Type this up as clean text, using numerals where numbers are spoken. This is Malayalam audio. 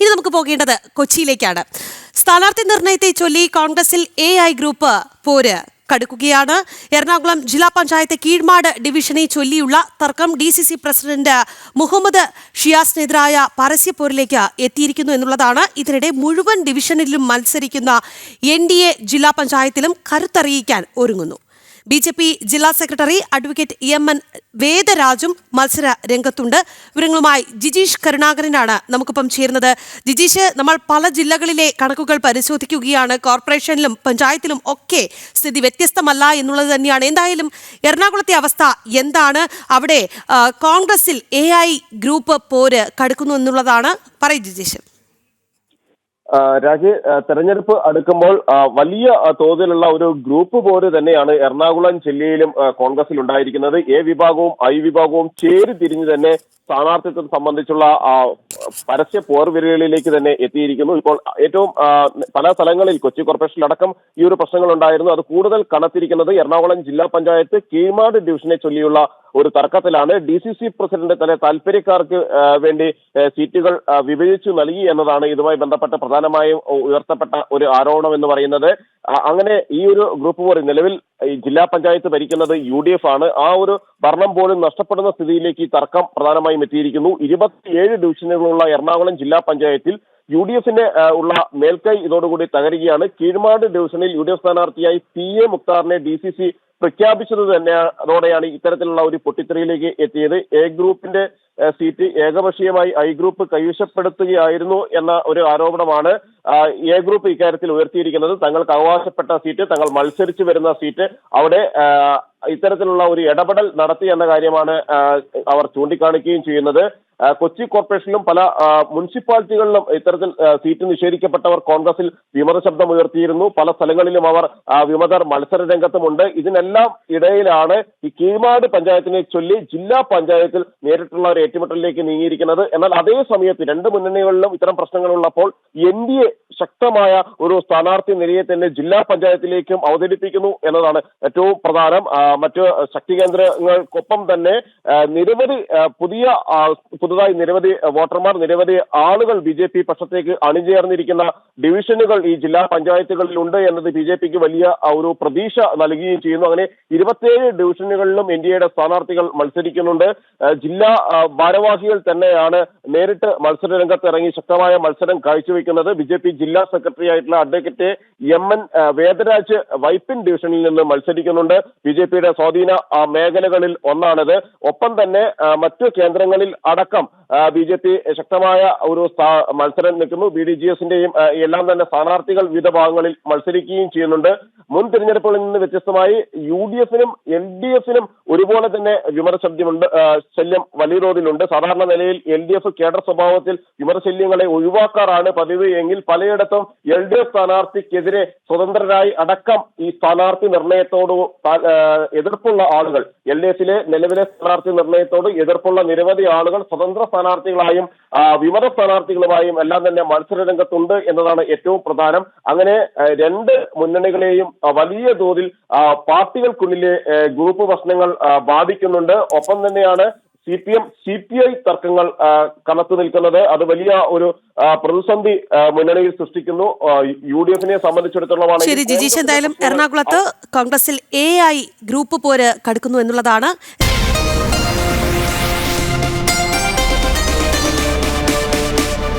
ഇനി നമുക്ക് പോകേണ്ടത് കൊച്ചിയിലേക്കാണ്. സ്ഥാനാർത്ഥി നിർണയത്തെ ചൊല്ലി കോൺഗ്രസിൽ AI ഗ്രൂപ്പ് പോര് കടുക്കുകയാണ്. എറണാകുളം ജില്ലാ പഞ്ചായത്ത് കീഴ്മാട് ഡിവിഷനെ ചൊല്ലിയുള്ള തർക്കം DCC പ്രസിഡന്റ് മുഹമ്മദ് ഷിയാസിനെതിരായ പരസ്യപ്പോരിലേക്ക് എത്തിയിരിക്കുന്നു എന്നുള്ളതാണ്. ഇതിനിടെ മുഴുവൻ ഡിവിഷനിലും മത്സരിക്കുന്ന NDA ജില്ലാ പഞ്ചായത്തിലും കരുത്തറിയിക്കാൻ ഒരുങ്ങുന്നു. BJP ജില്ലാ സെക്രട്ടറി അഡ്വക്കേറ്റ് EMN വേദരാജും മത്സര രംഗത്തുണ്ട്. വിവരങ്ങളുമായി ജിജീഷ് കരുണാകരനാണ് നമുക്കൊപ്പം ചേരുന്നത്. ജിജീഷ്, നമ്മൾ പല ജില്ലകളിലെ കണക്കുകൾ പരിശോധിക്കുകയാണ്. കോർപ്പറേഷനിലും പഞ്ചായത്തിലും ഒക്കെ സ്ഥിതി വ്യത്യസ്തമല്ല എന്നുള്ളത് തന്നെയാണ്. എന്തായാലും എറണാകുളത്തെ അവസ്ഥ എന്താണ്? അവിടെ കോൺഗ്രസിൽ AI ഗ്രൂപ്പ് പോര് കടുക്കുന്നു എന്നുള്ളതാണ്. പറയൂ ജിജീഷ്. രാജി, തെരഞ്ഞെടുപ്പ് അടുക്കുമ്പോൾ വലിയ തോതിലുള്ള ഒരു ഗ്രൂപ്പ് പോര് തന്നെയാണ് എറണാകുളം ജില്ലയിലും കോൺഗ്രസിൽ ഉണ്ടായിരിക്കുന്നത്. A വിഭാഗവും I വിഭാഗവും ചേരി തിരിഞ്ഞ് തന്നെ സ്ഥാനാർത്ഥിത്വം സംബന്ധിച്ചുള്ള പരസ്യ പോർവിരലിലേക്ക് തന്നെ എത്തിയിരിക്കുന്നു. ഇപ്പോൾ ഏറ്റവും പല സ്ഥലങ്ങളിൽ കൊച്ചി കോർപ്പറേഷനിലടക്കം ഈ ഒരു പ്രശ്നങ്ങൾ ഉണ്ടായിരുന്നു. അത് കൂടുതൽ കനത്തിരിക്കുന്നത് എറണാകുളം ജില്ലാ പഞ്ചായത്ത് കീഴ്മാട് ഡിവിഷനെ ചൊല്ലിയുള്ള ഒരു തർക്കത്തിലാണ്. DCC പ്രസിഡന്റ് തന്നെ താല്പര്യക്കാർക്ക് വേണ്ടി സീറ്റുകൾ വിഭജിച്ചു നൽകി എന്നതാണ് ഇതുമായി ബന്ധപ്പെട്ട് പ്രധാനമായും ഉയർത്തപ്പെട്ട ഒരു ആരോപണം എന്ന് പറയുന്നത്. അങ്ങനെ ഈ ഒരു ഗ്രൂപ്പ് പോർ നിലവിൽ ജില്ലാ പഞ്ചായത്ത് ഭരിക്കുന്നത് UDF ആണ്. ആ ഒരു ഭരണം പോലും നഷ്ടപ്പെടുന്ന സ്ഥിതിയിലേക്ക് ഈ തർക്കം പ്രധാനമായും എത്തിയിരിക്കുന്നു. 27 ഡിവിഷനുകളുള്ള എറണാകുളം ജില്ലാ പഞ്ചായത്തിൽ UDFന് ഉള്ള മേൽക്കൈ ഇതോടുകൂടി തകരുകയാണ്. കീഴ്മാട് ഡിവിഷനിൽ UDF സ്ഥാനാർത്ഥിയായി PA മുക്താറിനെ DCC പ്രഖ്യാപിച്ചത് തന്നെ അതോടെയാണ് ഇത്തരത്തിലുള്ള ഒരു പൊട്ടിത്തെറിയിലേക്ക് എത്തിയത്. A ഗ്രൂപ്പിന്റെ സീറ്റ് ഏകപക്ഷീയമായി I ഗ്രൂപ്പ് കൈവശപ്പെടുത്തുകയായിരുന്നു എന്ന ഒരു ആരോപണമാണ് A ഗ്രൂപ്പ് ഇക്കാര്യത്തിൽ ഉയർത്തിയിരിക്കുന്നത്. തങ്ങൾക്ക് അവകാശപ്പെട്ട സീറ്റ്, തങ്ങൾ മത്സരിച്ചു വരുന്ന സീറ്റ്, അവിടെ ഇത്തരത്തിലുള്ള ഒരു ഇടപെടൽ നടത്തി എന്ന കാര്യമാണ് അവർ ചൂണ്ടിക്കാണിക്കുകയും ചെയ്യുന്നത്. കൊച്ചി കോർപ്പറേഷനിലും പല മുനിസിപ്പാലിറ്റികളിലും ഇത്തരത്തിൽ സീറ്റ് നിഷേധിക്കപ്പെട്ടവർ കോൺഗ്രസിൽ വിമത ശബ്ദം ഉയർത്തിയിരുന്നു. പല സ്ഥലങ്ങളിലും അവർ വിമതർ മത്സര രംഗത്തുമുണ്ട്. ഇതിനെല്ലാം ഇടയിലാണ് ഈ കീഴ്മാട് പഞ്ചായത്തിനെ ചൊല്ലി ജില്ലാ പഞ്ചായത്തിൽ നേരിട്ടുള്ള ഒരു ഏറ്റുമുട്ടലിലേക്ക് നീങ്ങിയിരിക്കുന്നത്. എന്നാൽ അതേ സമയത്ത് രണ്ട് മുന്നണികളിലും ഇത്തരം പ്രശ്നങ്ങളുള്ളപ്പോൾ NDA ശക്തമായ ഒരു സ്ഥാനാർത്ഥി നിരയെ തന്നെ ജില്ലാ പഞ്ചായത്തിലേക്കും അവതരിപ്പിക്കുന്നു എന്നതാണ് ഏറ്റവും പ്രധാനം. മറ്റ് ശക്തി കേന്ദ്രങ്ങൾക്കൊപ്പം തന്നെ നിരവധി പുതുതായി നിരവധി വോട്ടർമാർ, നിരവധി ആളുകൾ BJP പക്ഷത്തേക്ക് അണിചേർന്നിരിക്കുന്ന ഡിവിഷനുകൾ ഈ ജില്ലാ പഞ്ചായത്തുകളിലുണ്ട് എന്നത് BJPക്ക് വലിയ ഒരു പ്രതീക്ഷ നൽകുകയും ചെയ്യുന്നു. അങ്ങനെ 27 ഡിവിഷനുകളിലും NDAയുടെ സ്ഥാനാർത്ഥികൾ മത്സരിക്കുന്നുണ്ട്. ജില്ലാ ഭാരവാഹികൾ തന്നെയാണ് നേരിട്ട് മത്സര രംഗത്ത് ഇറങ്ങി ശക്തമായ മത്സരം കാഴ്ചവെക്കുന്നത്. BJP ജില്ലാ സെക്രട്ടറി ആയിട്ടുള്ള അഡ്വക്കേറ്റ് EMN വേദരാജ് വൈപ്പിൻ ഡിവിഷനിൽ നിന്ന് മത്സരിക്കുന്നുണ്ട്. BJPയുടെ സ്വാധീന മേഖലകളിൽ ഒന്നാണിത്. ഒപ്പം തന്നെ മറ്റു കേന്ദ്രങ്ങളിൽ അടക്കം BJP ശക്തമായ ഒരു മത്സരം നിൽക്കുന്നു. BDGSന്റെയും എല്ലാം തന്നെ സ്ഥാനാർത്ഥികൾ വിവിധ ഭാഗങ്ങളിൽ മത്സരിക്കുകയും ചെയ്യുന്നുണ്ട്. മുൻ തിരഞ്ഞെടുപ്പുകളിൽ നിന്ന് വ്യത്യസ്തമായി UDFനും LDFനും ഒരുപോലെ തന്നെ ശല്യം വലിയ തോതിലുണ്ട്. സാധാരണ നിലയിൽ LDF കേഡർ സ്വഭാവത്തിൽ വിമർശല്യങ്ങളെ ഒഴിവാക്കാറാണ് പതിവ് എങ്കിൽ പലയിടത്തും LDF സ്ഥാനാർത്ഥിക്കെതിരെ സ്വതന്ത്രരായി അടക്കം ഈ സ്ഥാനാർത്ഥി നിർണയത്തോട് എതിർപ്പുള്ള ആളുകൾ, LDFിലെ നിലവിലെ സ്ഥാനാർത്ഥി നിർണയത്തോട് എതിർപ്പുള്ള നിരവധി ആളുകൾ സ്വതന്ത്ര സ്ഥാനാർത്ഥികളായും വിമത സ്ഥാനാർത്ഥികളുമായും എല്ലാം തന്നെ മത്സര രംഗത്തുണ്ട് എന്നതാണ് ഏറ്റവും പ്രധാനം. അങ്ങനെ രണ്ട് മുന്നണികളെയും വലിയ തോതിൽ പാർട്ടികൾക്കുള്ളിലെ ഗ്രൂപ്പ് പ്രശ്നങ്ങൾ ബാധിക്കുന്നുണ്ട്. ഒപ്പം തന്നെയാണ് CPM CPI തർക്കങ്ങൾ കനത്തു നിൽക്കുന്നത്. അത് വലിയ ഒരു പ്രതിസന്ധി മുന്നണിയിൽ സൃഷ്ടിക്കുന്നു. UDFനെ സംബന്ധിച്ചിടത്തോളം. ശരി ജിജീഷ്, എന്തായാലും എറണാകുളത്ത് കോൺഗ്രസിൽ AI ഗ്രൂപ്പ് പോര് കടുക്കുന്നു എന്നുള്ളതാണ്.